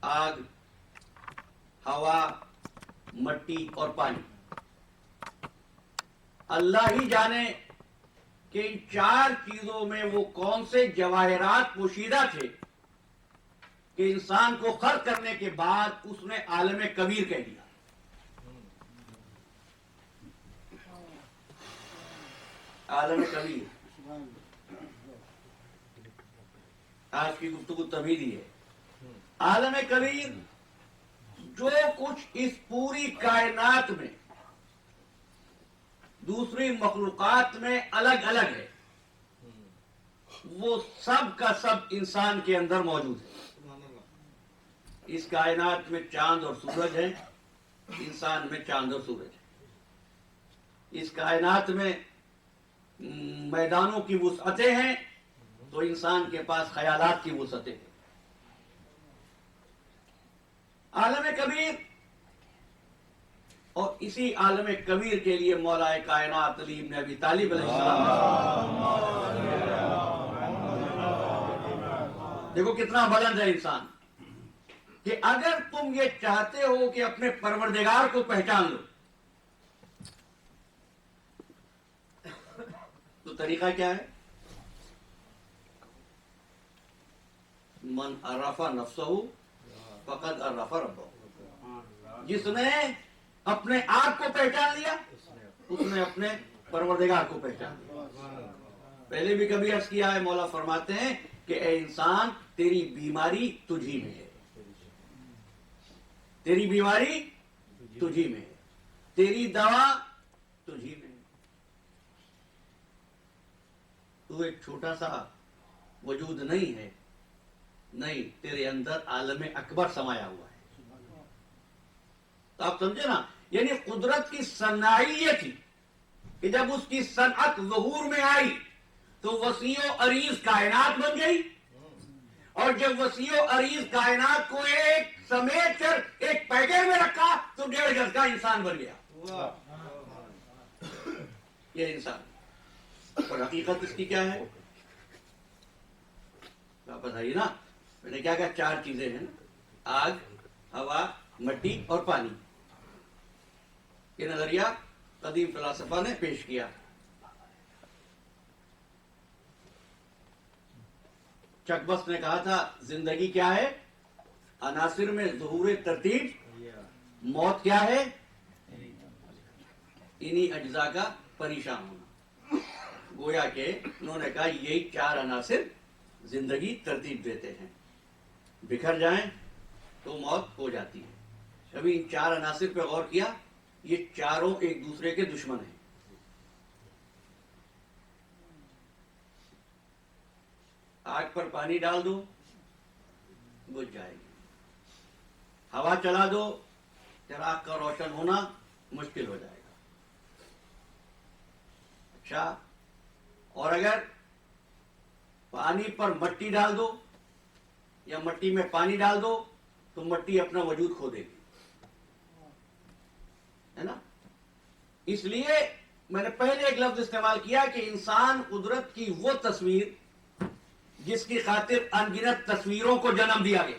आग, हवा, मट्टी और पानी। अल्लाह ही जाने कि इन चार चीजों में वो कौन से जवाहरात पोशीदा थे कि इंसान को खल्क करने के बाद उसने आलम कबीर कह दिया। आलम कबीर आज की गुफ्तगू तभी दी है। आलम कबीर जो कुछ इस पूरी कायनात में दूसरी मखलूकात में अलग अलग है, वो सब का सब इंसान के अंदर मौजूद है। इस कायनात में चांद और सूरज है, इंसान में चांद और सूरज है। इस कायनात में मैदानों की वुसअतें हैं तो इंसान के पास ख्यालात की वुसअतें हैं। आलम कबीर, और इसी आलम कबीर के लिए मौलाए कायनात अली इब्न अबी तालिब अलैहिस्सलाम, देखो कितना बुलंद है इंसान, कि अगर तुम ये चाहते हो कि अपने परवरदिगार को पहचान लो तो तरीका क्या है? मन अरफा नफ्सहू फकद अरफा रब्बहू। जिसने अपने आप को पहचान लिया उसने अपने परवरदिगार को पहचान लिया। पहले भी कभी अर्ज किया है, मौला फरमाते हैं कि ए इंसान, तेरी बीमारी तुझी में है, तेरी बीमारी तुझी में है, तेरी दवा तुझी में है। तू एक छोटा सा वजूद नहीं है, नहीं, तेरे अंदर आलम अकबर समाया हुआ है। तो आप समझे ना, यानी कुदरत की सनाई ये थी कि जब उसकी सनअत ज़हूर में आई तो वसीओ अरीज कायनात बन गई, और जब वसीओ अरीज कायनात को एक समेट कर एक पैकेट में रखा तो 1.5 गज का इंसान बन गया। ये इंसान, और हकीकत इसकी क्या है? वापस आइए ना, मैंने क्या कहा? 4 चीजें हैं ना, आग, हवा, मट्टी और पानी। ये नजरिया कदीम फिलासफा ने पेश किया। चकबस ने कहा था, जिंदगी क्या है? अनासिर में ज़ुहूर तरतीब। मौत क्या है? इन्हीं अज्जा का परेशान होना। गोया के उन्होंने कहा यही 4 अनासिर जिंदगी तरतीब देते हैं। बिखर जाएं तो मौत हो जाती है। कभी इन 4 अनासिर पे गौर किया? ये चारों एक दूसरे के दुश्मन हैं। आग पर पानी डाल दो, बुझ जाएगी। हवा चला दो, चिराग का रोशन होना मुश्किल हो जाएगा। अच्छा, और अगर पानी पर मट्टी डाल दो या मट्टी में पानी डाल दो तो मट्टी अपना वजूद खो देगी, है ना? इसलिए मैंने पहले एक लफ्ज इस्तेमाल किया कि इंसान कुदरत की वो तस्वीर जिसकी खातिर अनगिनत तस्वीरों को जन्म दिया गया।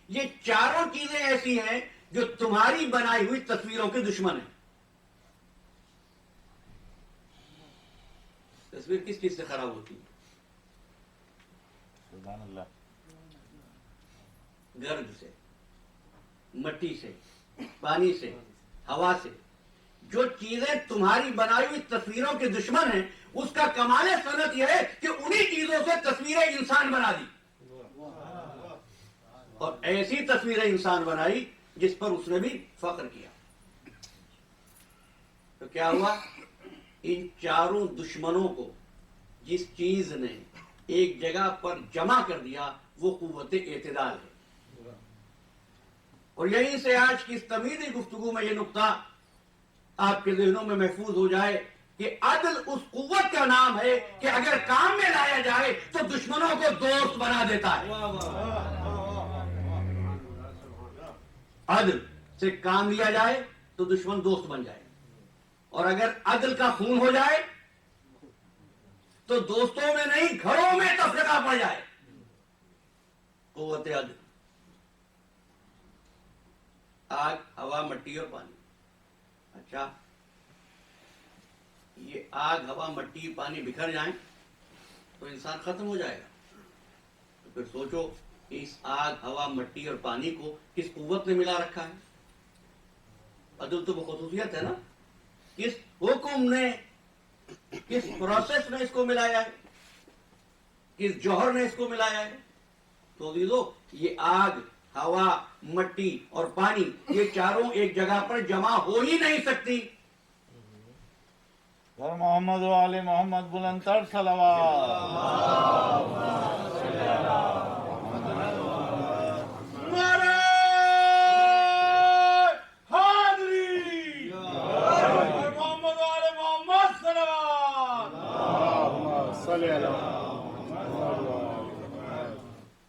ये चारों चीजें ऐसी हैं जो तुम्हारी बनाई हुई तस्वीरों के दुश्मन हैं। तस्वीर किस चीज से खराब होती है? सुभान अल्लाह। गर्द से, मट्टी से, पानी से, हवा से। जो चीजें तुम्हारी बनाई हुई तस्वीरों के दुश्मन हैं, उसका कमाल सनत यह है कि उन्हीं चीजों से तस्वीरें इंसान बना दी, और ऐसी तस्वीरें इंसान बनाई जिस पर उसने भी फख्र किया। तो क्या हुआ? इन चारों दुश्मनों को जिस चीज ने एक जगह पर जमा कर दिया वो कुव्वत एतदाल है। और यहीं से आज की इस तमीदी गुफ्तगू में ये नुक्ता आपके ज़हनों में महफूज हो जाए कि अदल उस कुव्वत का नाम है कि अगर काम में लाया जाए तो दुश्मनों को दोस्त बना देता है। अदल से काम लिया जाए तो दुश्मन दोस्त बन जाए, और अगर अदल का खून हो जाए तो दोस्तों में नहीं घरों में तफरीका पड़ जाए। कुव्वत अदल। हवा मट्टी और पानी। अच्छा, ये आग हवा मट्टी पानी बिखर जाएं तो इंसान खत्म हो जाएगा। तो फिर सोचो कि इस आग हवा मट्टी और पानी को किस कुव्वत ने मिला रखा है। अदल तो वो खसूसियत है ना, किस हुक्म ने, किस प्रोसेस में इसको मिलाया है, किस जौहर ने इसको मिलाया है। तो अजीजों, ये आग हवा मट्टी और पानी ये चारों एक जगह पर जमा हो ही नहीं सकती। मोहम्मद वाले मोहम्मद बुलंदतर सलावत।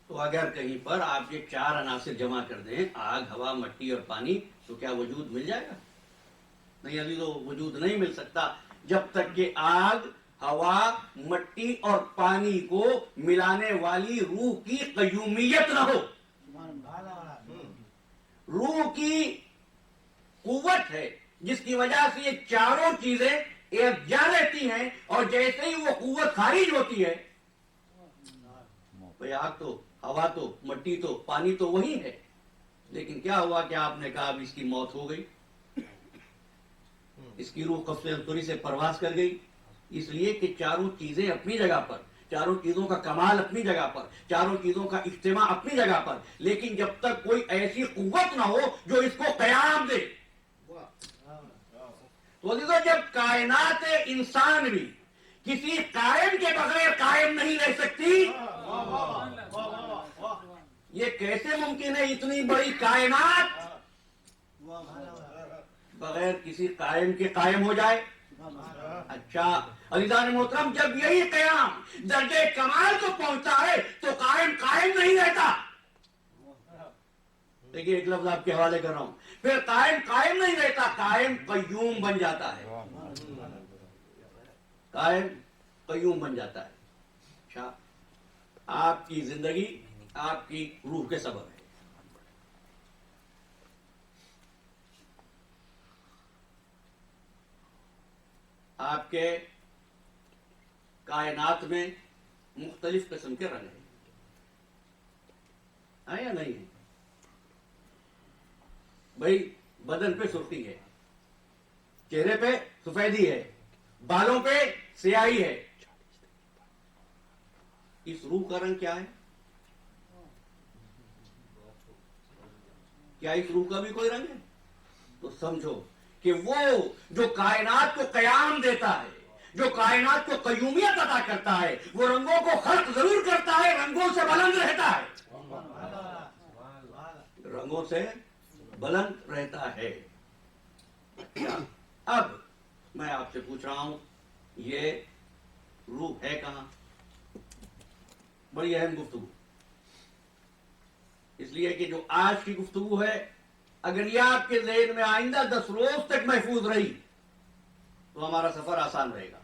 तो अगर कहीं पर आप ये चार अनासिर जमा कर दें, आग हवा मट्टी और पानी, तो क्या वजूद मिल जाएगा? नहीं अजीजों, वजूद नहीं मिल सकता जब तक कि आग हवा मट्टी और पानी को मिलाने वाली रूह की क़य्यूमियत न हो। रूह की कुव्वत है जिसकी वजह से ये चारों चीजें एक जा रहती हैं, और जैसे ही वो कुव्वत खारिज होती है, भाई आग तो, हवा तो, मट्टी तो, पानी तो वही है, लेकिन क्या हुआ कि आपने कहा अब इसकी मौत हो गई, इसकी रूह कब्ज़े से परवास कर गई। इसलिए कि चारों चीजें अपनी जगह पर, चारों चीजों का कमाल अपनी जगह पर, चारों चीजों का इज्तिमा अपनी जगह पर, लेकिन जब तक कोई ऐसी कुव्वत ना हो जो इसको कयाम दे। तो जब कायनात इंसान भी किसी कायम के बगैर कायम नहीं रह सकती, ये कैसे मुमकिन है इतनी बड़ी कायनात बगैर किसी कायम के कायम हो जाए? अच्छा अज़ीज़ान मोहतरम, जब यही कयाम दर्जे कमाल को पहुंचता है तो कायम कायम नहीं रहता। देखिए, एक लफ्ज आपके हवाले कर रहा हूं, फिर कायम कायम नहीं रहता, कायम कय्यूम बन जाता है। कायम कय्यूम बन जाता है। अच्छा, आपकी जिंदगी आपकी रूह के सबब है। आपके कायनात में मुख्तलिफ किस्म के रंग हैं या नहीं है? भाई, बदन पे सुर्खी है, चेहरे पे सफेदी है, बालों पे स्याही है। इस रूह का रंग क्या है? क्या इस रूह का भी कोई रंग है? तो समझो कि वो जो कायनात को कयाम देता है, जो कायनात को कय्यूमियत अता करता है, वो रंगों को खल्क जरूर करता है, रंगों से बुलंद रहता है, रंगों से बुलंद रहता है। अब मैं आपसे पूछ रहा हूं, ये रूह है कहां? बड़ी अहम गुफ्तगू, इसलिए कि जो आज की गुफ्तगू है, अगर ये आपके ज़हन में आइंदा 10 रोज तक महफूज रही तो हमारा सफर आसान रहेगा।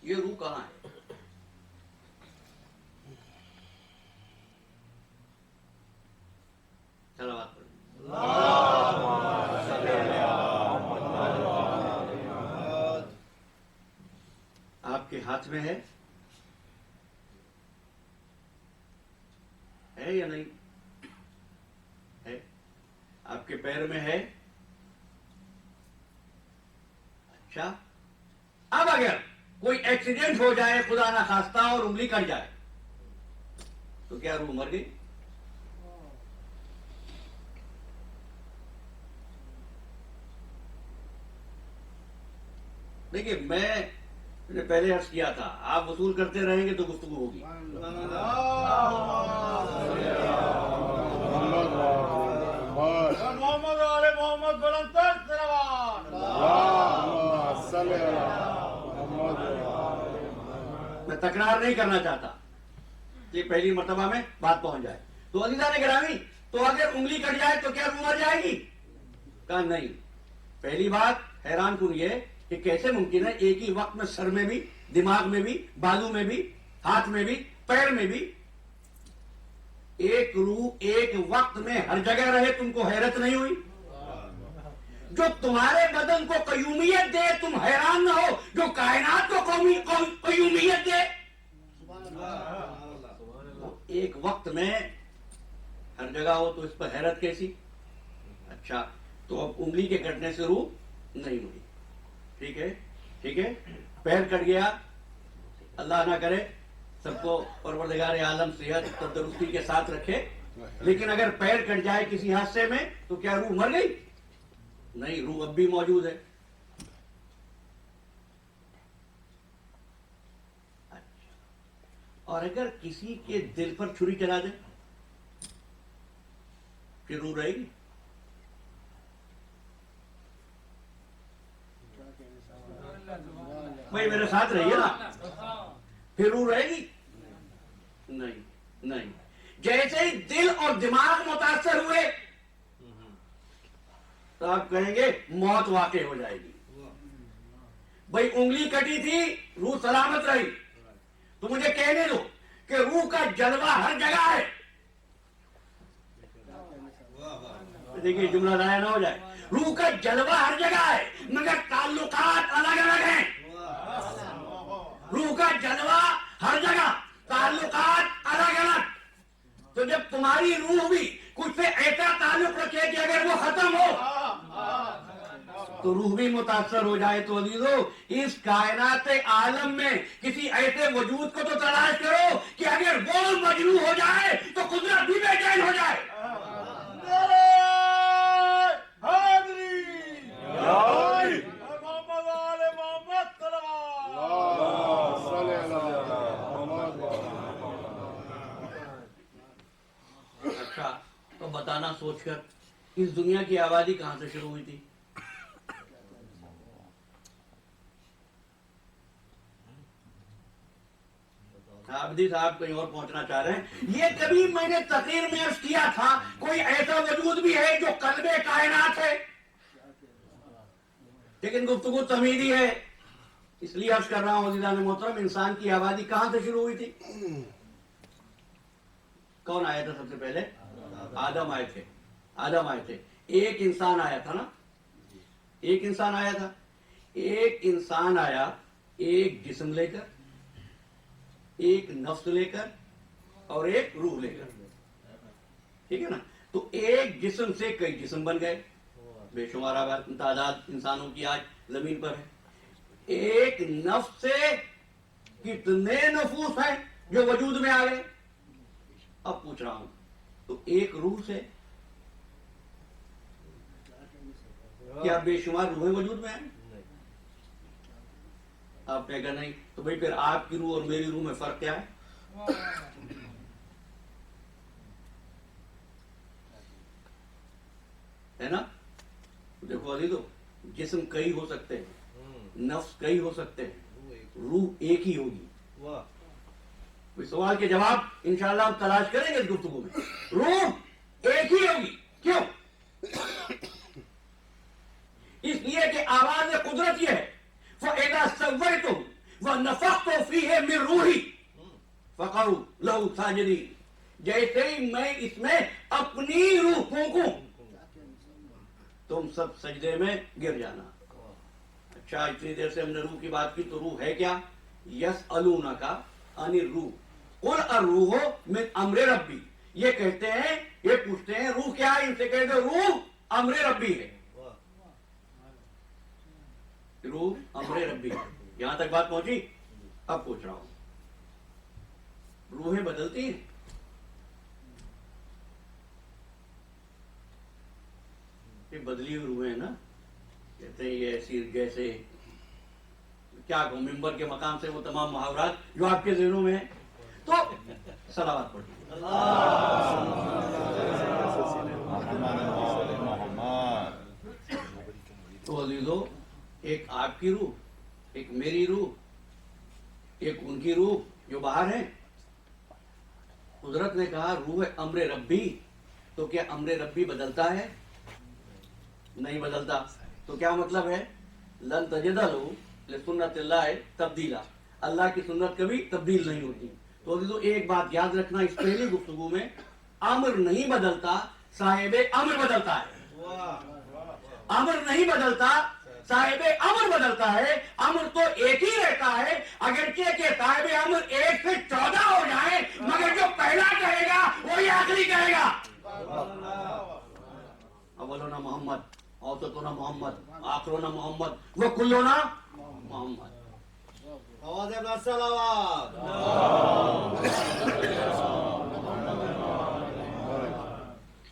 ये रूह कहां है? सलावत पढ़ें। आपके हाथ में है या नहीं है? आपके पैर में है? अच्छा, अब अगर कोई एक्सीडेंट हो जाए खुदा ना खास्ता और उंगली कट जाए तो क्या रूह मर गई? देखिए, मैंने पहले अर्ज किया था, आप वसूल करते रहेंगे तो गुफ्तगू होगी। मैं तकरार नहीं करना चाहता कि पहली मर्तबा में बात पहुंच जाए। तो अज़ीज़ान गिरामी, तो अगर उंगली कट जाए तो क्या रूह मर जाएगी? कहा नहीं। पहली बात हैरान कुन ये कि कैसे मुमकिन है एक ही वक्त में सर में भी, दिमाग में भी, बाजू में भी, हाथ में भी, पैर में भी ایک روح ایک وقت میں ہر جگہ رہے، تم کو حیرت نہیں ہوئی؟ جو تمہارے بدن کو قیومیت دے تم حیران نہ ہو، جو کائنات کو قیومیت دے وہ ایک وقت میں ہر جگہ ہو تو اس پر حیرت کیسی؟ اچھا تو اب انگلی کے کٹنے سے روح نہیں ہوئی، ٹھیک ہے ٹھیک ہے، پیر کٹ گیا، اللہ نہ کرے سب کو پروردگار عالم صحت تندرستی کے ساتھ رکھے، لیکن اگر پیر کٹ جائے کسی حادثے میں تو کیا روح مر گئی؟ نہیں، روح اب بھی موجود ہے۔ اچھا، اور اگر کسی کے دل پر چھری چلا دے پھر روح رہے گی؟ بھائی میرے ساتھ رہیے نا، پھر روح رہے گی؟ نہیں نہیں، جیسے ہی دل اور دماغ متاثر ہوئے تو آپ کہیں گے موت واقع ہو جائے گی۔ بھائی انگلی کٹی تھی، روح سلامت رہی، تو مجھے کہنے دو کہ روح کا جلوہ ہر جگہ ہے۔ دیکھیے جملہ ضائع نہ ہو جائے، روح کا جلوہ ہر جگہ ہے مگر تعلقات الگ الگ ہیں۔ روح کا جلوہ ہر جگہ، تعلقات الگ الگ۔ تو جب تمہاری روح بھی کچھ سے ایسا تعلق رکھے کہ اگر وہ ختم ہو تو روح بھی متاثر ہو جائے، تو عزیزو اس کائنات عالم میں کسی ایسے وجود کو تو تلاش کرو کہ اگر وہ مجروح ہو جائے تو قدرت بھی بے چین ہو جائے۔ اچھا تو بتانا سوچ کر، اس دنیا کی آبادی کہاں سے شروع ہوئی تھی؟ عابدی صاحب کہیں اور پہنچنا چاہ رہے ہیں۔ یہ کبھی میں نے تقریر میں عرض کیا تھا، کوئی ایسا وجود بھی ہے جو قلب کائنات ہے، لیکن گفتگو تمیزی ہے اس لیے عرض کر رہا ہوں عزیزان محترم، انسان کی آبادی کہاں سے شروع ہوئی تھی؟ کون آیا تھا سب سے پہلے؟ آدم آئے تھے، آدم آئے تھے، ایک انسان آیا تھا نا، ایک انسان آیا تھا، ایک انسان آیا ایک جسم لے کر، ایک نفس لے کر اور ایک روح لے کر، ٹھیک ہے نا؟ تو ایک جسم سے کئی جسم بن گئے، بے شمار تعداد انسانوں کی آج زمین پر ہے۔ ایک نفس سے کتنے نفوس ہیں جو وجود میں آ گئے؟ اب پوچھ رہا ہوں، تو ایک روح سے کیا بے شمار روحیں وجود میں ہیں؟ آپ نے کہا نہیں، تو بھائی پھر آپ کی روح اور میری روح میں فرق کیا ہے؟ ہے نا؟ دیکھو عزیزو، جسم کئی ہو سکتے ہیں، نفس کئی ہو سکتے ہیں، روح ایک ہی ہوگی۔ کوئی سوال کے جواب انشاءاللہ ہم تلاش کریں گے اس گفتگو میں۔ روح ایک ہی ہوگی، کیوں؟ اس لیے کہ آواز قدرت یہ ہے، فَإِذَا سَوَّيْتُهُ وَنَفَخْتُ فِيهِ مِن رُوحِي فَقَعُوا لَهُ سَاجِدِينَ، جیسے ہی میں اس میں اپنی روح پھونکوں تم سب سجدے میں گر جانا۔ اچھا اتنی دیر سے ہم نے روح کی بات کی، تو روح ہے کیا؟ يَسْأَلُونَكَ عَنِ الرُّوحِ قُلْ الرُّوحُ مِنْ أَمْرِ رَبِّي، یہ کہتے ہیں، یہ پوچھتے ہیں روح کیا ہے؟ ان سے کہتے ہیں روح امر ربی ہے، روح امر ربی ہے۔ یہاں تک بات پہنچی؟ اب پوچھ رہا ہوں، روحیں بدلتی ہیں؟ یہ بدلی ہوئی روحیں نا، کہتے ہیں یہ ایسی جیسے کیا کہوں، ممبر کے مقام سے وہ تمام محاورات جو آپ کے ذہنوں میں ہیں، تو صلوات پڑھیں۔ تو عزیزو، ایک آپ کی روح، ایک میری روح، ایک ان کی روح جو باہر ہے۔ قدرت نے کہا روح امر ربی، تو کیا امر ربی بدلتا ہے؟ نہیں بدلتا۔ تو کیا مطلب ہے؟ لن تجد لہ لسنت اللہ تبدیلا، اللہ کی سنت کبھی تبدیل نہیں ہوتی۔ تو عزیزو ایک بات یاد رکھنا اس پہلی گفتگو میں، अम्र नहीं बदलता, साहिब अम्र बदलता है। अम्र नहीं बदलता, साहिब अम्र बदलता है। अम्र तो एक ही रहता है, अगर के साहिब अम्र 1 से 14 हो जाए, मगर जो पहला कहेगा वही आखिरी कहेगा। अवलोना मोहम्मद, औसतोना मोहम्मद, आखिरोना मोहम्मद, वो कुल्लोना मोहम्मद। आवाज अपना सलावत।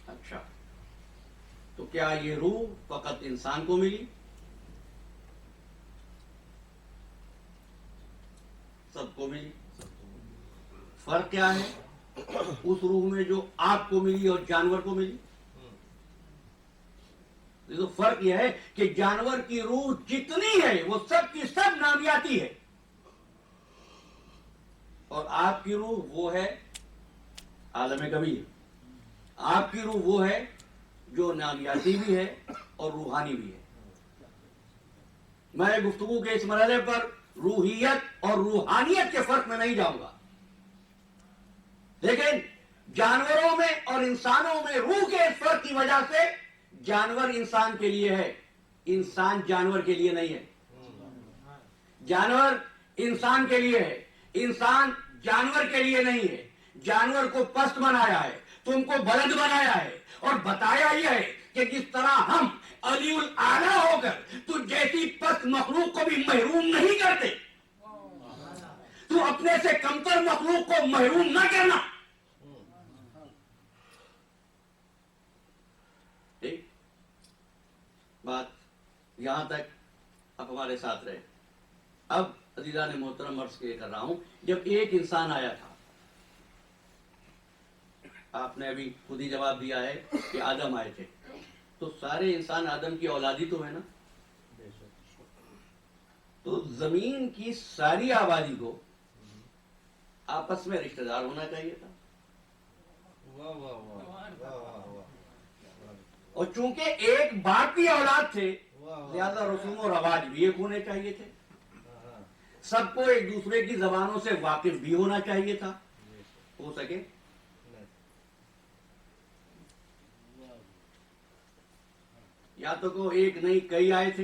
अच्छा, तो क्या ये रूह फकत इंसान को मिली? सबको मिली। फर्क क्या है उस रूह में जो आपको मिली और जानवर को मिली? तो फर्क यह है कि जानवर की रूह जितनी है वो सब की सब नामियाती है, और आपकी रूह वो है आलम कबीर। आपकी रूह वो है जो नामियाती भी है और रूहानी भी है। मैं गुफ्तगू के इस मरहले पर रूहियत और रूहानियत के फर्क में नहीं जाऊंगा, लेकिन जानवरों में और इंसानों में रूह के इस फर्क की वजह से जानवर इंसान के लिए है, इंसान जानवर के लिए नहीं है। जानवर इंसान के लिए है, इंसान जानवर के लिए नहीं है। जानवर को पस्त बनाया है, तुमको बुलंद बनाया है, और बताया यह है कि जिस तरह हम अलीउल आला होकर तू जैसी पस्त मखलूक को भी महरूम नहीं करते, तू अपने से कमतर मखलूक को महरूम ना करना। ठीक, बात यहां तक अब हमारे साथ रहे। अब अजीज़ान मोहतरम अर्ज़ के कर रहा हूं, जब एक इंसान आया था, आपने अभी खुद ही जवाब दिया है कि आदम आए थे, तो सारे इंसान आदम की औलादी तो है ना? तो जमीन की सारी आबादी को आपस में रिश्तेदार होना चाहिए था, वाह वाह वाह वाह। और चूंकि एक बाप की औलाद थे, वाह। लिहाजा रसूम और रवाज भी एक होने चाहिए थे। सबको एक दूसरे की जबानों से वाकिफ भी होना चाहिए था, हो सके। या तो को एक नहीं कई आए थे,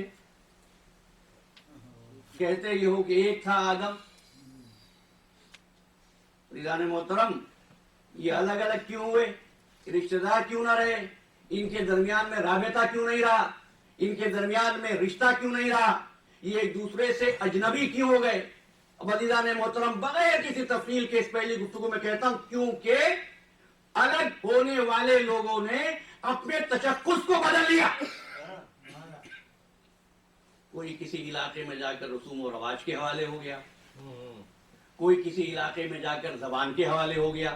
कहते ये हो कि एक था आदम। रिजान मोहतरम, ये अलग अलग क्यों हुए? रिश्तेदार क्यों ना रहे? इनके दरमियान में राबता क्यों नहीं रहा? इनके दरमियान में रिश्ता क्यों नहीं रहा? ये एक दूसरे से अजनबी क्यों हो गए? अब अजीज़ान मोहतरम, बगैर किसी तफसील के इस पहली गुफ्तगू में कहता हूं, क्योंकि अलग होने वाले लोगों ने अपने तशक्कुस को बदल लिया। कोई किसी इलाके में जाकर रसूम और रवाज के हवाले हो गया, कोई किसी इलाके में जाकर जबान के हवाले हो गया,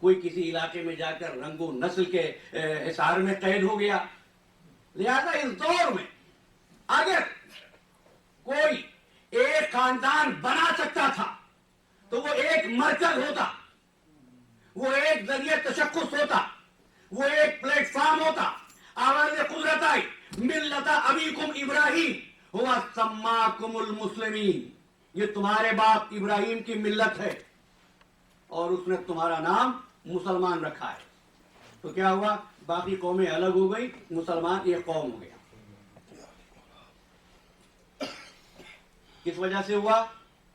कोई किसी इलाके में जाकर रंगो नस्ल के हिसार में कैद हो गया। लिहाजा इस दौर में अगर कोई एक खानदान बना सकता था तो वो एक मरकज होता, वो एक जरिए तशक्कुस होता, वो एक प्लेटफॉर्म होता। आवाज कुदरत आई, मिल्लता अबीकुम इब्राहिम हुआ सम्माकुमुल मुस्लिमीन, ये तुम्हारे बाप इब्राहिम की मिल्लत है और उसने तुम्हारा नाम मुसलमान रखा है। तो क्या हुआ? बाकी कौमें अलग हो गई, मुसलमान एक कौम हो गया। किस वजह से हुआ?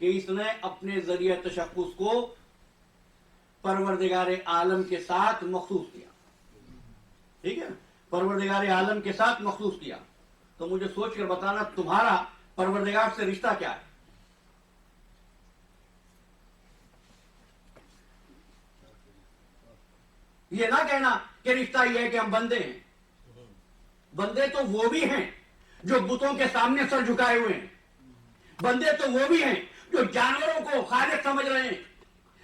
कि इसने अपने जरिए तशक्कुस को परवरदिगार आलम के साथ मखसूस किया। ठीक है, परवरदिगार आलम के साथ मखसूस किया। तो मुझे सोच कर बताना, तुम्हारा परवरदिगार से रिश्ता क्या है? ये ना कहना कि रिश्ता ये है कि हम बंदे हैं। बंदे तो वो भी हैं जो बुतों के सामने सर झुकाए हुए हैं। बंदे तो वो भी हैं जो जानवरों को खालिक समझ रहे हैं।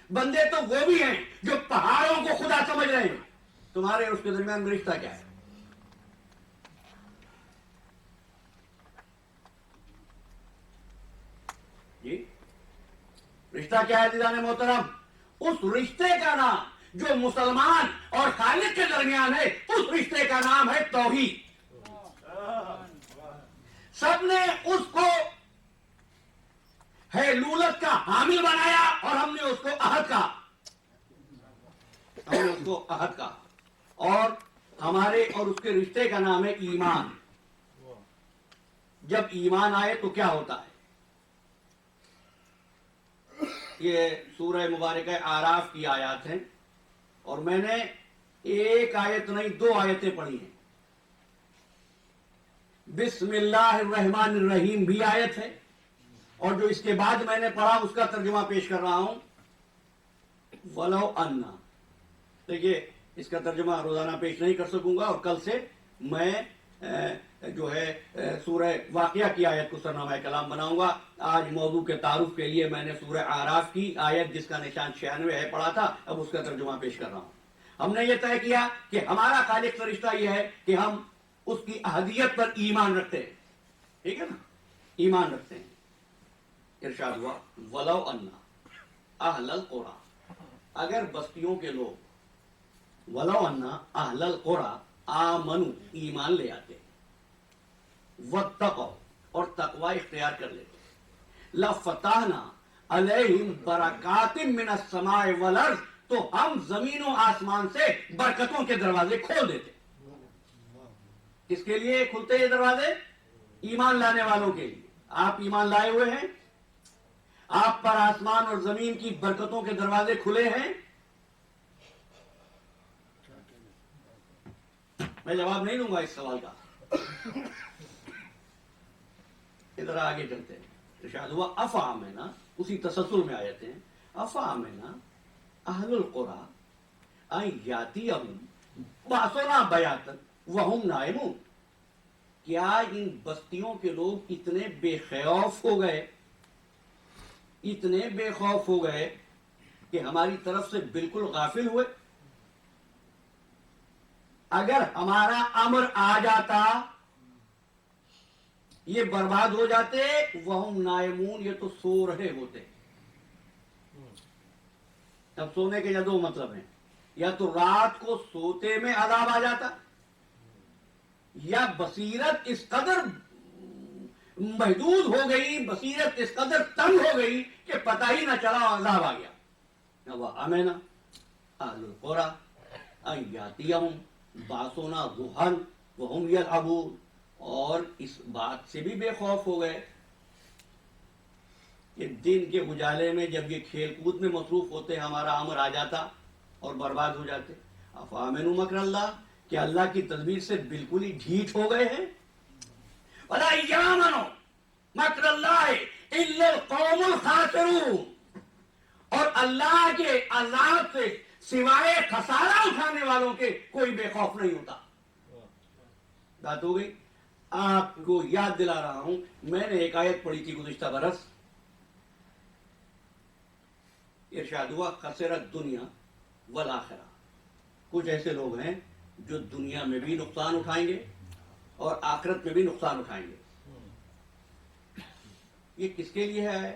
बंदे तो वो भी हैं जो पहाड़ों को खुदा समझ रहे हैं। तुम्हारे और उसके दरमियान में रिश्ता क्या है? जी, रिश्ता क्या है दीदाने मोहतरम? उस रिश्ते का नाम जो मुसलमान और खालिक के दरमियान है, उस रिश्ते का नाम है तौहीद। सबने उसको है लूलत का हामिल बनाया और हमने उसको अहद कहा। हमने उसको अहद कहा। और हमारे और उसके रिश्ते का नाम है ईमान। जब ईमान आए तो क्या होता है? ये सूरह मुबारक आराफ की आयत है, और मैंने एक आयत नहीं 2 आयतें पढ़ी हैं। बिस्मिल्लाहिर्रहमानिर्रहीम भी आयत है, और जो इसके बाद मैंने पढ़ा उसका तर्जुमा पेश कर रहा हूं, वलो अन्ना। देखिए, इसका तर्जुमा रोजाना पेश नहीं कर सकूंगा, और कल से मैं जो है सूरह वाक़िया की आयत को सरनामा कलाम बनाऊंगा। आज मौजू के तारुफ के लिए मैंने सूरह आराफ की आयत जिसका निशान 96 है पढ़ा था, अब उसका तर्जुमा पेश कर रहा हूं। हमने ये तय किया कि हमारा खालिक से रिश्ता यह है कि हम उसकी अहदियत पर ईमान रखते हैं। ठीक है ना, ईमान रखते हैं। इरशाद हुआ वलो अन्ना अहलल कुरा, अगर बस्तियों के लोग, वलो अन्ना अहलल कुरा आमनु, ईमान ले आते, वत्तक़ौ, और तकवा इख्तियार कर लेते, लफताना अलैहिम बरकातिम मिनस समाए वल अर्ज़, तो हम जमीन और आसमान से बरकतों के दरवाजे खोल देते। किसके लिए खुलते ये दरवाजे? ईमान लाने वालों के लिए। आप ईमान लाए हुए हैं, आप पर आसमान और जमीन की बरकतों के दरवाजे खुले हैं। मैं जवाब नहीं दूंगा इस सवाल का, इधर आगे चलते हैं। इरशाद हुआ अफा में ना, उसी तसलसल में आयते हैं, अफा में ना अहलुल कुरा आई यातियहुम बासुना बयातन वहुम नाइमून, क्या इन बस्तियों के लोग इतने बेखौफ हो गए, इतने बेखौफ हो गए कि हमारी तरफ से बिल्कुल गाफिल हुए? अगर हमारा अमर आ जाता, ये बर्बाद हो जाते, वहुम नाइमून, ये तो सो रहे होते। अब सोने के या 2 मतलब हैं, या तो रात को सोते में अजाब आ जाता, या बसीरत इस कदर महदूद हो गई, बसीरत इस कदर तंग हो गई कि पता ही ना चला, अजाब आ गया। वह अमेना अहलुल कुरा अय्यातियहुम बासुना दुहन वहुम यलअबून, और इस बात से भी बेखौफ हो गए कि दिन के उजाले में जब ये खेल कूद में मसरूफ होते, हमारा अमर आ जाता और बर्बाद हो जाते। अफ़ामिनु मकरल्लाह, कि अल्लाह की तदबीर से बिल्कुल ही ढीठ हो गए हैं। वला यामनु मकरल्लाह इल्लल कौमुल खासिरून, और अल्लाह के अज़ाब से सिवाय खसारा उठाने वालों के कोई बेखौफ नहीं होता। बात हो गई। आपको याद दिला रहा हूं, मैंने एक आयत पढ़ी थी गुज़िश्ता बरस, इरशाद हुआ खसरत दुनिया वल आखिरा, कुछ ऐसे लोग हैं जो दुनिया में भी नुकसान उठाएंगे और आखिरत में भी नुकसान उठाएंगे। ये किसके लिए है?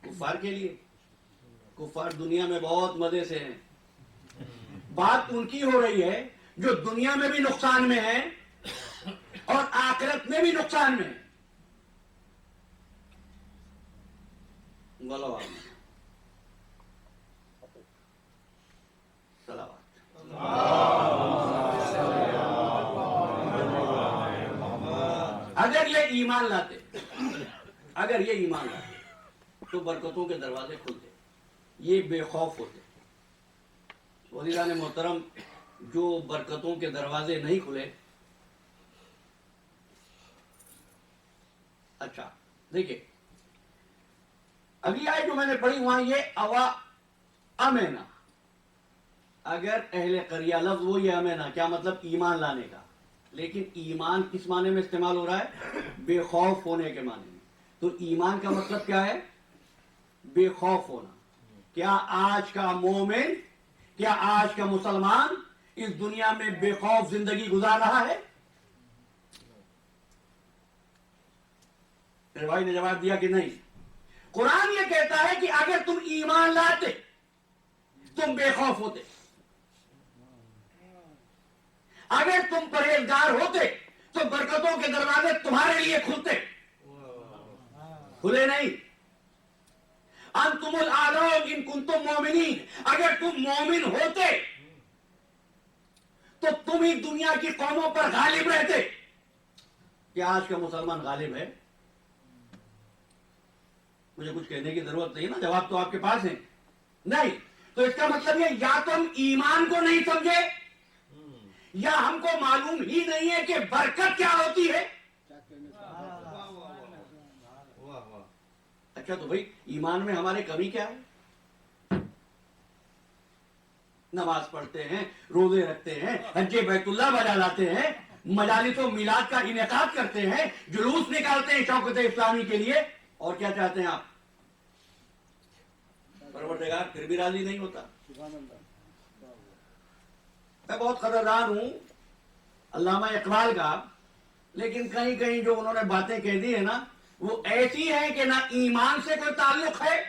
कुफार के लिए। कुफार दुनिया में बहुत मजे से हैं। बात उनकी हो रही है जो दुनिया में भी नुकसान में है और आखिरत में भी नुकसान में है। अगर ये ईमान लाते, अगर ये ईमान लाते तो बरकतों के दरवाजे खुलते, ये बेखौफ होते। वज़ीरान मोहतरम, जो बरकतों के दरवाजे नहीं खुले, अच्छा देखिए अगली आयत जो मैंने पढ़ी वहां ये अवा अमेना, अगर अहले करिया, लफ्ज वो ये अमेना, क्या मतलब? ईमान लाने का। लेकिन ईमान किस माने में इस्तेमाल हो रहा है? बेखौफ होने के माने में। तो ईमान का मतलब क्या है? बेखौफ होना। क्या आज का मोमिन, क्या आज का मुसलमान इस दुनिया में बेखौफ जिंदगी गुजार रहा है? मेरे भाई ने जवाब दिया कि नहीं। कुरान ये कहता है कि अगर तुम ईमान लाते तुम बेखौफ होते, अगर तुम परहेजगार होते तो बरकतों के दरवाजे तुम्हारे लिए खुलते। खुले नहीं। अंतुमुल आलम इन कुंतुम मोमिनीन, अगर तुम मोमिन होते तो तुम ही दुनिया की कौमों पर गालिब रहते। क्या आज का मुसलमान गालिब है? मुझे कुछ कहने की जरूरत नहीं है ना, जवाब तो आपके पास है। नहीं, तो इसका मतलब ये या तो हम ईमान को नहीं समझे या हमको मालूम ही नहीं है कि बरकत क्या होती है। वाह वाह। अच्छा तो भाई ईमान में हमारे कमी क्या है? नमाज पढ़ते हैं, रोजे रखते हैं, हज्जे बैतुल्लाह बजा लाते हैं, मजालिस व मिलाद का इनेकाद करते हैं, जुलूस निकालते हैं शौकत इस्लामी के लिए, और क्या चाहते हैं आप? परवरदिगार फिर भी राजी नहीं होता। मैं बहुत कदरदान हूं अल्लामा इकबाल का, लेकिन कहीं कहीं जो उन्होंने बातें कह दी है ना, वो ऐसी है कि ना ईमान से कोई ताल्लुक है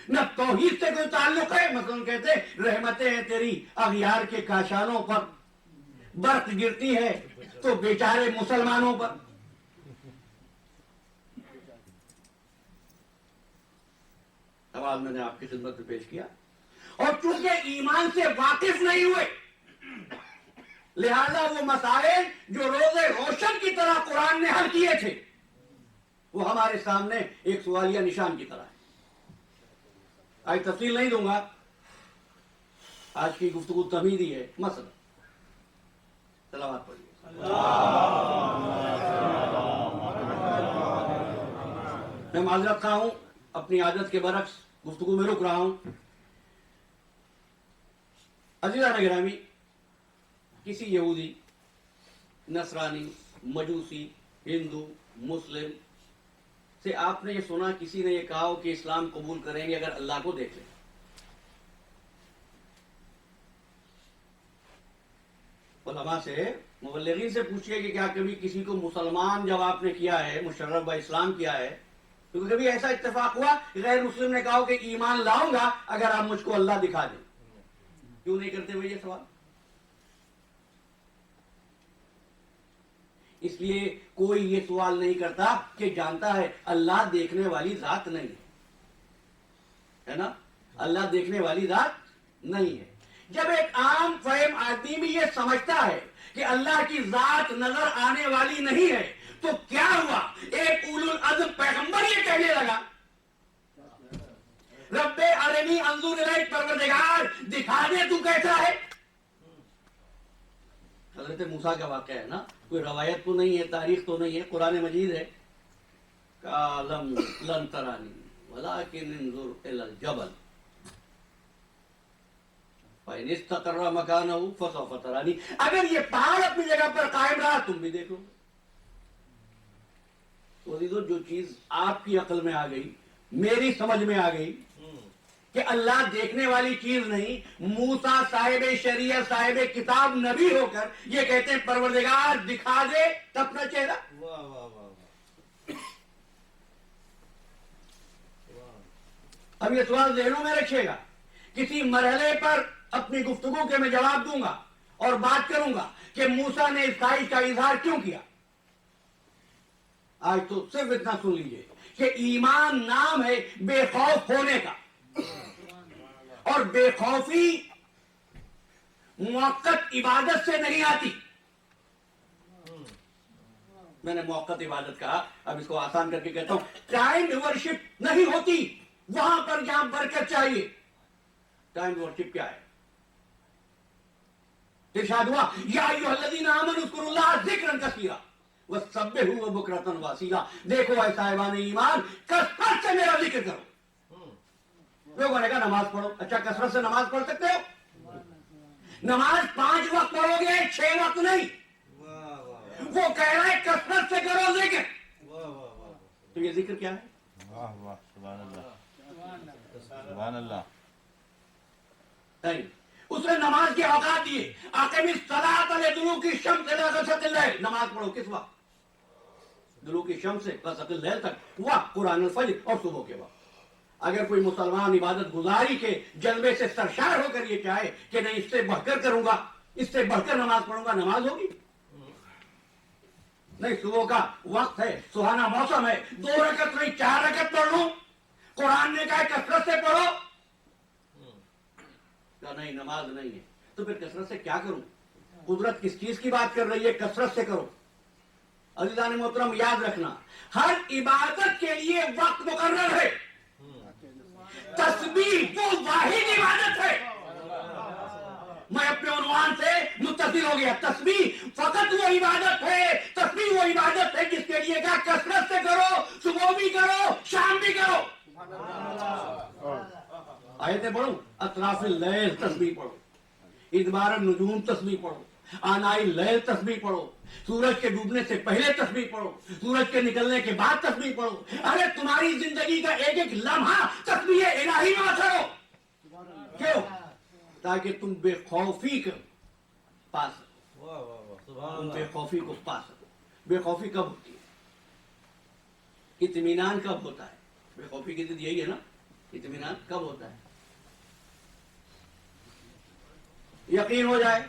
न तौहीद से कोई ताल्लुक है। मसलन कहते रहमतें हैं तेरी अगियार के काशानों पर, बर्फ गिरती है तो बेचारे मुसलमानों पर। सवाल मैंने आपकी खिदमत में पेश किया, और चूंकि ईमान से वाकिफ नहीं हुए, लिहाजा वो मसाइल जो रोजे रोशन की तरह कुरान ने हल किए थे, वो हमारे सामने एक सवालिया निशान की तरह है। आज तफसील नहीं दूंगा, आज की गुफ्तगू तमीदी है। मसला सलावत पढ़िए। मैं माजरत खा हूं, अपनी आदत के बरक्स गुफ्तगू में रुक रहा हूं। अजीज़ान गिरामी, किसी यहूदी, नसरानी, मजूसी, हिंदू, मुस्लिम से आपने ये सुना, किसी ने ये कहा हो कि इस्लाम कबूल करेंगे अगर अल्लाह को देख लें? उलमा से, मुबल्लिगीन से पूछिए कि क्या कभी किसी को मुसलमान जब आपने किया है, मुशर्रफ व इस्लाम किया है, तो कभी ऐसा इत्तेफाक हुआ कि गैर मुस्लिम ने कहा हो कि ईमान लाऊंगा अगर आप मुझको अल्लाह दिखा दें? क्यों नहीं करते भाई ये सवाल? इसलिए कोई ये सवाल नहीं करता कि जानता है अल्लाह देखने वाली जात नहीं है ना, अल्लाह देखने वाली जात नहीं है। जब एक आम फहम आदमी भी ये समझता है कि अल्लाह की जात नजर आने वाली नहीं है, तो क्या हुआ? एक उलुल अज़्म पैगंबर ये कहने लगा, रब्बे अरनी अंजुर इलैक, परवरदिगार दिखा दे तू कैसा है। हजरत मूसा का वाक़या है ना, कोई रवायत तो नहीं है, तारीख तो नहीं है, कुरान मजीद है। कालम लन तरानी वलाकिन इंजुर इलल जबल फ़इन इस्तक़र्रा मकानहु फ़सौफ़ तरानी। अगर ये पहाड़ अपनी जगह पर कायम रहा तुम भी देख लो। तो जो चीज आपकी अक्ल में आ गई, मेरी समझ में आ गई कि अल्लाह देखने वाली चीज नहीं, मूसा साहिब शरीयत साहिब किताब नबी होकर ये कहते हैं परवरदिगार दिखा दे अपना चेहरा। वाह वाह वाह। अब ये सवाल ज़हनों में रखिएगा, किसी मरहले पर अपनी गुफ्तगू के मैं जवाब दूंगा और बात करूंगा कि मूसा ने इस ख्वाहिश का इजहार क्यों किया। आज तो सिर्फ इतना सुन लीजिए कि ईमान नाम है बेखौफ होने का, और बेखौफी मुअक्कत इबादत से नहीं आती। मैंने मुअक्कत इबादत कहा, अब इसको आसान करके कहता हूं, टाइम वर्शिप नहीं होती वहां पर जहां बरकत चाहिए। टाइम वर्शिप क्या है? इरशाद हुआ या अय्युहल्लज़ीना आमनू उज़्कुरुल्लाह ज़िक्रन कसीरा वसब्बिहू व बुक्रतन वासीला। देखो ऐ साहिबान ईमान, कसरत से मेरा जिक्र करो। लोगों ने कहा नमाज पढ़ो। अच्छा, कसरत से नमाज पढ़ सकते हो? नमाज 5 वक्त पढ़ोगे, 6 वक्त नहीं। वाह वाह वो कह रहा है कसरत से करो जिक्र। वाह वाह। तो ये जिक्र क्या है? वाह वाह, सुभान अल्लाह, सुभान अल्लाह। नहीं, उसने नमाज के औकात दिए। आकिमिस सलात लिदुलूकी शम्स इला गसक़िल लैल, नमाज पढ़ो किस वक्त? दुलूकी शम्स से गसक़िल लैल तक हुआ कुरान फज्र और सुबह के वक्त। अगर कोई मुसलमान इबादत गुजारी के जज्बे से सरशार होकर ये चाहे कि नहीं इससे बढ़कर करूंगा, इससे बढ़कर नमाज पढ़ूंगा, नमाज होगी नहीं। सुबह का वक्त है, सुहाना मौसम है, 2 रकत नहीं 4 रकत पढ़ लूं, कुरान ने कहा कसरत से पढ़ो, कहा नहीं नमाज नहीं है, तो फिर कसरत से क्या करूं? कुदरत किस चीज की बात कर रही है? कसरत से करो। अज़ीज़ान मोहतरम याद रखना, हर इबादत के लिए वक्त मुकर्रर है। तस्बीह वो वाहिद इबादत है। मैं अपने उन्वान से मुत्तसिल हो गया। तस्बीह फकत वो इबादत है, तस्बीह वो इबादत है जिसके लिए कहा कसरत से करो, सुबह भी करो, शाम भी करो। आयतें पढ़ो, अतराफिल लैल तस्बीह पढ़ो, इदबार नुजूम तस्बीह पढ़ो, आनाई लैल तस्बीह पढ़ो, सूरज के डूबने से पहले तस्बीह पढ़ो, सूरज के निकलने के बाद तस्बीह पढ़ो। अरे तुम्हारी जिंदगी का एक एक लम्हा तस्बीह इलाही में बसो। क्यों? ताकि तुम बेखौफी को पा सको। वाह वाह वाह सुभान तुम अल्लाह। बेखौफी को पा सको। बेखौफी कब होती है? इत्मीनान कब होता है? बेखौफी की जिद यही है ना, इत्मीनान कब होता है? यकीन हो जाए,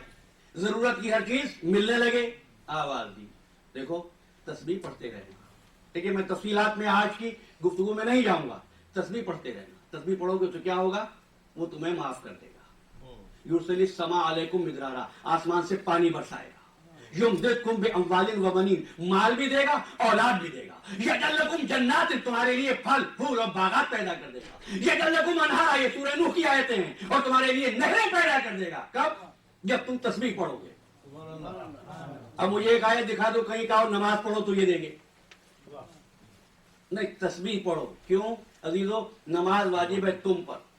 जरूरत की हर चीज मिलने लगे, आवाज दी। देखो तस्बीह पढ़ते रहना। ठीक है, मैं तफसीलात में आज की गुफ्तगू में नहीं जाऊंगा। तस्बीह पढ़ते रहना। तस्बीह पढ़ोगे तो क्या होगा? वो तुम्हें माफ कर देगा। युरसिलिस समा अलैकुम मिदरारा, आसमान से पानी बरसाएगा। युमदिदकुम बिअम्वालिन व बनीन, माल भी देगा, औलाद भी देगा। यजअलकुम जन्नात, तुम्हारे लिए फल फूल और बागात पैदा कर देगा। यजअलकुम अनहारा, ये सूरह नूह की आयतें हैं, और तुम्हारे लिए नहरें पैदा कर देगा। कब? जब तुम तस्बीह पढ़ोगे। सुभान अल्लाह। अब मुझे एक आयत दिखा दो कहीं का, नमाज पढ़ो तो ये देंगे नहीं, तस्बीह पढ़ो। क्यों अजीजों? नमाज वाजिब है तुम पर।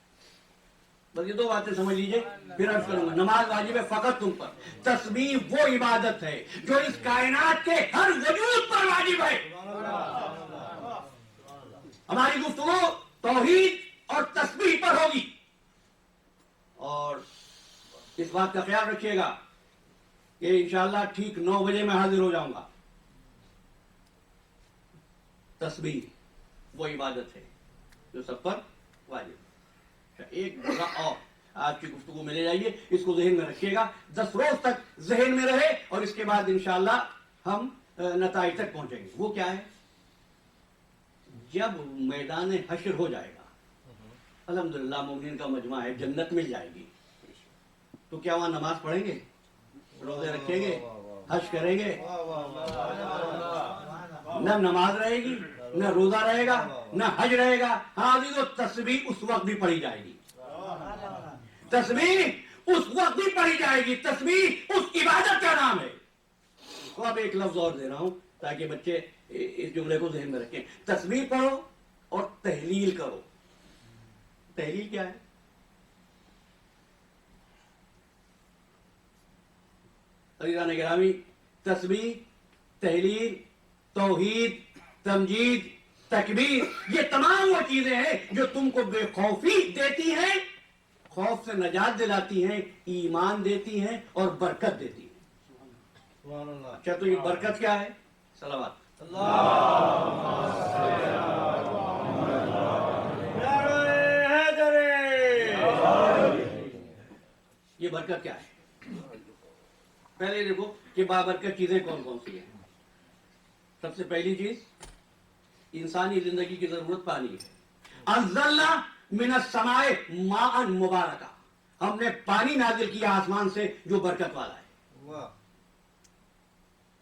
बस ये दो बातें समझ लीजिए, फिर अर्ज करूंगा। नमाज वाजिब है फकत तुम पर। तस्बीह वो इबादत है जो इस कायनात के हर वजूद पर वाजिब है। हमारी गुफ्तगू तौहीद और तस्बीह पर होगी। और इस बात का ख्याल रखिएगा कि इंशाअल्लाह ठीक 9 बजे मैं हाजिर हो जाऊंगा। तस्बीह वो इबादत है जो सब पर वाजिब। एक मौका और आज की गुफ्तगू में ले जाइए, इसको जहन में रखिएगा, 10 रोज तक जहन में रहे, और इसके बाद इंशाअल्लाह हम नताइज तक पहुंचेंगे। वो क्या है? जब मैदान हश्र हो जाएगा, अल्हम्दुलिल्लाह मोमिन का मजमा है, जन्नत मिल जाएगी, तो क्या वहां नमाज पढ़ेंगे, रोजे रखेंगे, हज करेंगे? वाह वाह वाह। न नमाज रहेगी, न रोजा रहेगा, न हज रहेगा। हाँ अभी तो तस्बीह उस वक्त भी पढ़ी जाएगी। तस्बीह उस वक्त भी पढ़ी जाएगी। तस्बीह उस इबादत का नाम है। तो अब एक लफ्ज और दे रहा हूं ताकि बच्चे इस जुमले को ज़हन में रखें। तस्बीह पढ़ो और तहलील करो। तहलील क्या है? अज़ीज़ान गिरामी, तस्बीह, तहलील, तौहीद, तमजीद, तकबीर, ये तमाम वो चीजें हैं जो तुमको बेखौफी देती हैं, खौफ से नजात दिलाती हैं, ईमान देती हैं और बरकत देती हैं। सुभान अल्लाह। अच्छा, तो ये बरकत क्या है? सलावत। ये बरकत क्या है? पहले देखो कि बाबरकत चीजें कौन कौन सी हैं। सबसे पहली चीज, इंसानी जिंदगी की जरूरत पानी है। अंज़लना मिनस समाए माअन मुबारका, हमने पानी नाजिल किया आसमान से जो बरकत वाला है। वाह।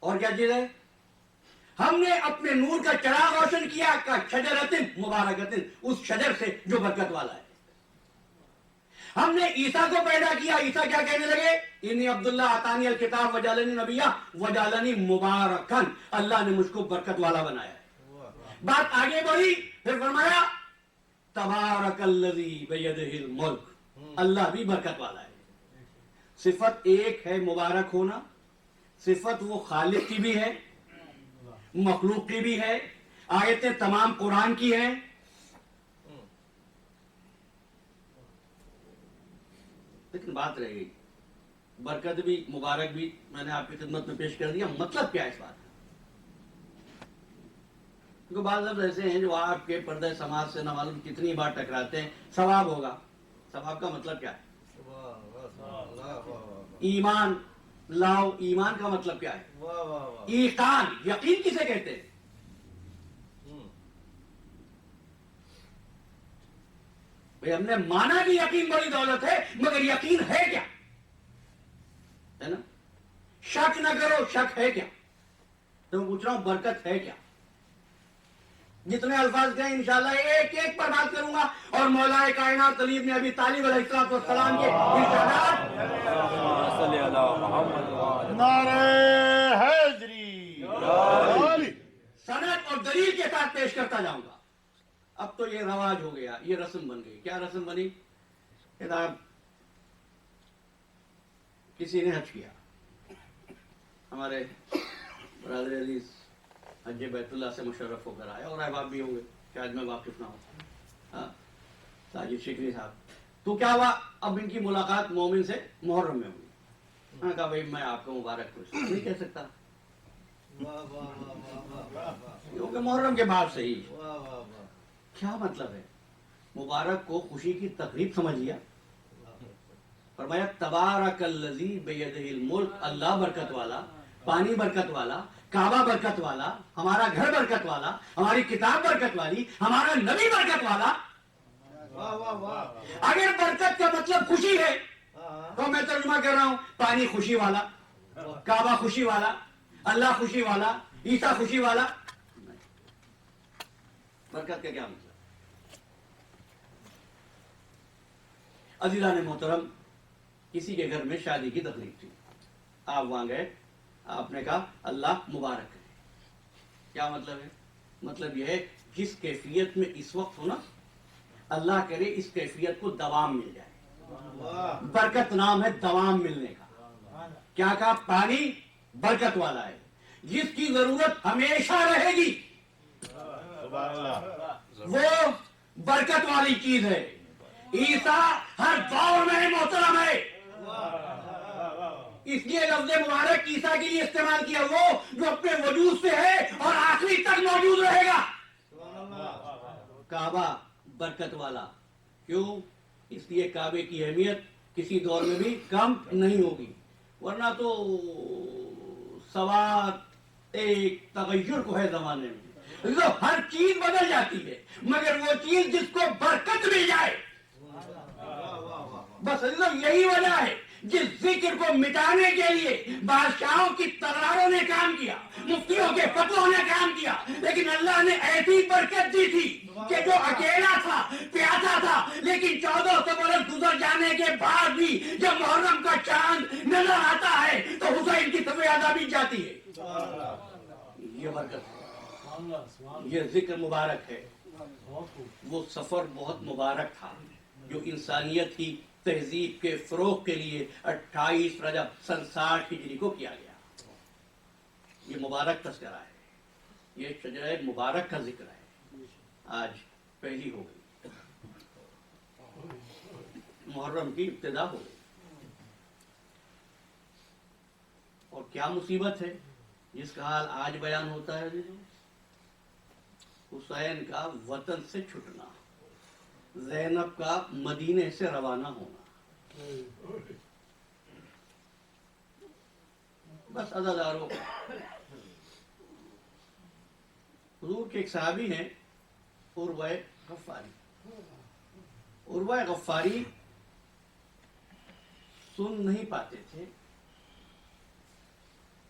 और क्या चीज है? हमने अपने नूर का चिराग रोशन किया का शजरतिन मुबारकतिन, उस शजर से जो बरकत वाला है। हमने ईसा को पैदा किया, ईसा क्या कहने लगे? इन्नी अब्दुल्ला आतानी अल किताब वजालनी नबिया वजालनी मुबारकन, अल्लाह ने मुझको बरकत वाला बनाया है। बात आगे बढ़ी, फिर फरमाया तबारकल्लज़ी बियदिहिल मुल्क, अल्लाह भी बरकत वाला है। सिफत एक है मुबारक होना, सिफत वो खालिक की भी है, मखलूक की भी है, आयतें तमाम कुरान की है। लेकिन बात रह गई, बरकत भी मुबारक भी मैंने आपकी खिदमत में पेश कर दिया, मतलब क्या है इस बात का? क्योंकि बात लफ्ज़ ऐसे हैं जो आपके पर्दे समाज से न मालूम कितनी बार टकराते हैं। सवाब होगा, सवाब का मतलब क्या है? ईमान लाओ, ईमान का मतलब क्या है? वाह वाह वाह। ईकान, यकीन किसे कहते हैं? भाई हमने माना कि यकीन बड़ी दौलत है, मगर यकीन है क्या? है ना? शक न करो, शक है क्या? तो मैं पूछ रहा हूं बरकत है क्या? जितने अल्फाज कहें इंशाल्लाह एक एक पर बात करूंगा, और मौलाए कायनात अली इब्न अबी तालिब अलैहिस्सलाम के इरशादात नारे हैदरी सनद और दलील के साथ पेश करता जाऊंगा। अब तो ये रवाज हो गया, ये रस्म बन गई। क्या रस्म बनी? किताब किसी ने हज किया, हमारे बरादर अली हज बैतुल्लाह से मुशर्रफ होकर आया, और अहबाब भी होंगे, शायद मैं वाकिफ ना हूँ, हाँ, साजिद शिकरी साहब। तो क्या हुआ, अब इनकी मुलाकात मोमिन से मुहर्रम में हुई। मैंने कहा भाई मैं आपको मुबारक कुछ नहीं कह सकता, क्योंकि मुहर्रम के बाद से ही। क्या मतलब है? मुबारक को खुशी की तकरीब समझ लिया। फरमाया तबारकल्लज़ी बियदिहिल मुल्क, अल्लाह बरकत वाला, पानी बरकत वाला, काबा बरकत वाला, हमारा घर बरकत वाला, हमारी किताब बरकत वाली, हमारा नबी बरकत वाला। अगर बरकत का मतलब खुशी है तो मैं तर्जुमा कर रहा हूं, पानी खुशी वाला, काबा खुशी वाला, अल्लाह खुशी वाला, ईसा खुशी वाला। बरकत का क्या मतलब? अजीज़ान मोहतरम, किसी के घर में शादी की तकलीफ थी, आप वहां गए, आपने कहा अल्लाह मुबारक करे। क्या मतलब है? मतलब यह है जिस कैफियत में इस वक्त हो ना, अल्लाह करे इस कैफियत को दवाम मिल जाए। बरकत नाम है दवाम मिलने का। क्या कहा? पानी बरकत वाला है, जिसकी जरूरत हमेशा रहेगी, वो बरकत वाली चीज है। ईसा हर दौर में मोहतरम है, इसलिए लफ्ज़ मुबारक ईसा के लिए इस्तेमाल किया, वो जो अपने वजूद से है और आखिरी तक मौजूद रहेगा। काबा बरकत वाला, क्यों? इसलिए काबे की अहमियत किसी दौर में भी कम नहीं होगी, वरना तो सवात एक तगय्युर को है जमाने में, तो हर चीज बदल जाती है, मगर वो चीज जिसको बरकत मिल जाए, बस यही वजह है जिस जिक्र को मिटाने के लिए बादशाहों की तलवारों ने काम किया, मुफ्तियों के फतवों ने काम किया, लेकिन अल्लाह ने ऐसी बरकत दी थी कि जो अकेला था, प्यासा था, लेकिन 1400 बरस गुजर जाने के बाद भी जब मुहर्रम का चांद नजर आता है तो हुसैन की सफ़े अदा भी जाती है। ये बरकत है, ये जिक्र मुबारक है। वो सफर बहुत मुबारक था जो इंसानियत की तहजीब के फरोग के लिए 28 रजब सन 60 हिजरी को किया गया। ये मुबारक तस्करा है, ये शजरा मुबारक का जिक्र है। आज पहली हो गई, मुहर्रम की इब्तिदा हो गई, और क्या मुसीबत है जिसका हाल आज बयान होता है। हुसैन का वतन से छुटना, ज़ैनब का मदीने से रवाना होना। बस अज़ादारों, हुजूर के एक सहाबी हैं उर्वा गफ्फारी। उर्वा गफ्फारी सुन नहीं पाते थे,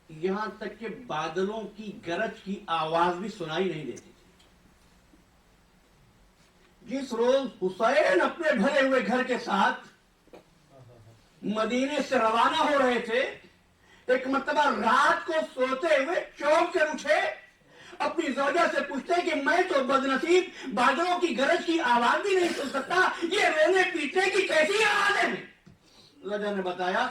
यहां तक कि बादलों की गरज की आवाज भी सुनाई नहीं देती थी। जिस रोज हुसैन अपने भरे हुए घर के साथ मदीने से रवाना हो रहे थे, एक मर्तबा रात को सोते हुए चौंक कर उठे, अपनी ज़ौजा से पूछते कि मैं तो बदनसीब बादलों की गरज की आवाज भी नहीं सुन सकता, ये रोने पीटने की कैसी आवाजें हैं? ज़ौजा ने बताया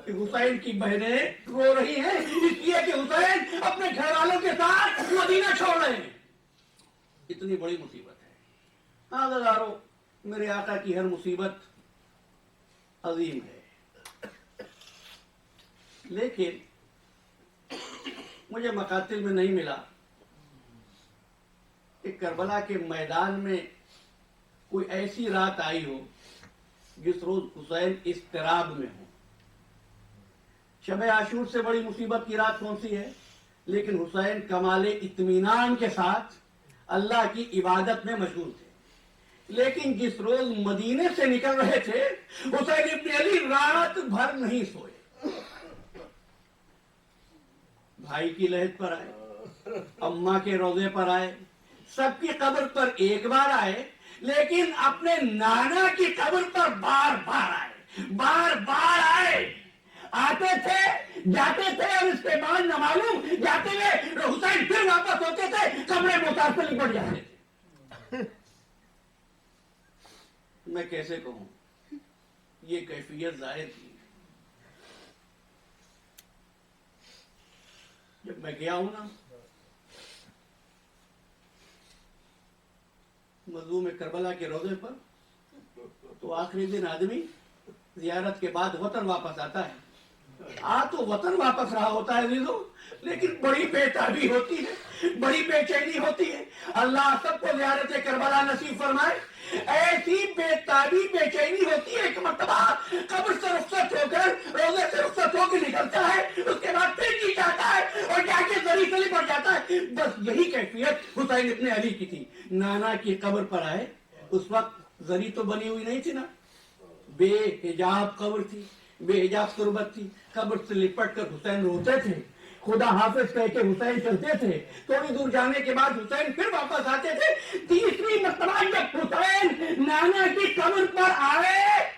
कि हुसैन की बहनें रो रही हैं इसलिए कि हुसैन अपने घर वालों के साथ मदीना छोड़ रहे हैं। इतनी बड़ी मुसीबत है। हाँ दादारो, मेरे आका की हर मुसीबत अजीम है, लेकिन मुझे मकातिल में नहीं मिला कि करबला के मैदान में कोई ऐसी रात आई हो जिस रोज हुसैन इस्तिराब में हो। शब आशूर से बड़ी मुसीबत की रात कौन सी है? लेकिन हुसैन कमाले इत्मीनान के साथ अल्लाह की इबादत में मशगूल थे, लेकिन जिस रोज मदीने से निकल रहे थे हुसैन इब्न अली रात भर नहीं सोए। भाई की लहद पर आए, अम्मा के रोजे पर आए, सबकी कब्र पर एक बार आए, लेकिन अपने नाना की कब्र पर बार बार आए, बार बार आए। आते थे, जाते थे, और इसके बाद न मालूम जाते हुए हुसैन फिर वापस होते थे, कमरे मोहताज से लिपट जाते थे। मैं कैसे कहूं, ये कैफियत जाहिर थी। जब मैं गया हूं ना मजलूम करबला के रोजे पर, तो आखिरी दिन आदमी जियारत के बाद वतन वापस आता है। तो वतन वापस रहा होता है अजीजों, लेकिन बड़ी बेताबी होती है, बड़ी बेचैनी होती है। अल्लाह सबको जियारत करबला नसीब फरमाए। ऐसी बेताबी बेचैनी होती है कि मर्तबा कब्र से रुखसत होकर, रोजे से रुखसत होकर निकलता है, उसके बाद फिर जी जाता है और जाके जरी से लिपट जाता है। बस यही कैफियत हुसैन इब्न अली की थी। नाना की कब्र पर आए, उस वक्त जरी तो बनी हुई नहीं थी ना, बेहिजाब कब्र थी, बेहिजाब तुरबत थी। कब्र से लिपट कर हुसैन रोते थे, खुदा हाफिज कह के हुसैन चलते थे। थोड़ी दूर जाने के बाद हुसैन फिर वापस आते थे। तीसरी मर्तबा जब हुसैन नाना की कब्र पर आए,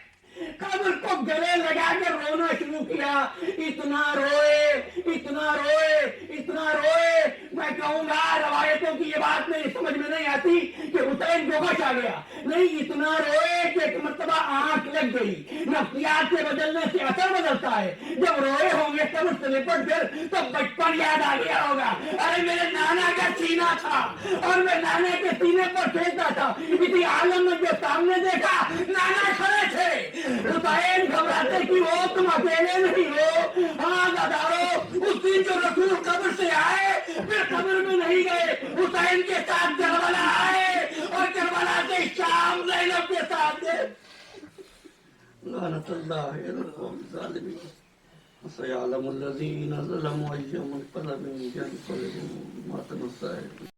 कब्र को गले लगाकर रोना शुरू किया। इतना रोए, इतना रोए, इतना रोए, मैं कहूंगा रवायतों की ये बात मेरी समझ में नहीं आती कि हुसैन बेहोश आ गया। नहीं, इतना रोए कि एक मर्तबा आंख लग गई। नफ्सियात के बदलने से असर बदलता है। जब रोए होंगे कब्र से लिपट कर, तो बचपन याद आ गया होगा। अरे मेरे नाना का सीना था और मैं नाना के सीने पर खेलता था। इसी आलम में जो सामने देखा, नाना खड़े थे। हुसैन घबराते कि वो तुम अकेले नहीं हो। हाँ गदारो, उस दिन जो रसूल कब्र से आए फिर कब्र में नहीं गए, हुसैन के साथ करबला आए और करबला से शाम ज़ैनब के साथ गए। लानतुल्लाह अलल कौम ज़ालिमीन सयअलमुल लज़ीना ज़लमू अय्युम मुनक़लबिन यन्क़लिबून मा तनस्सा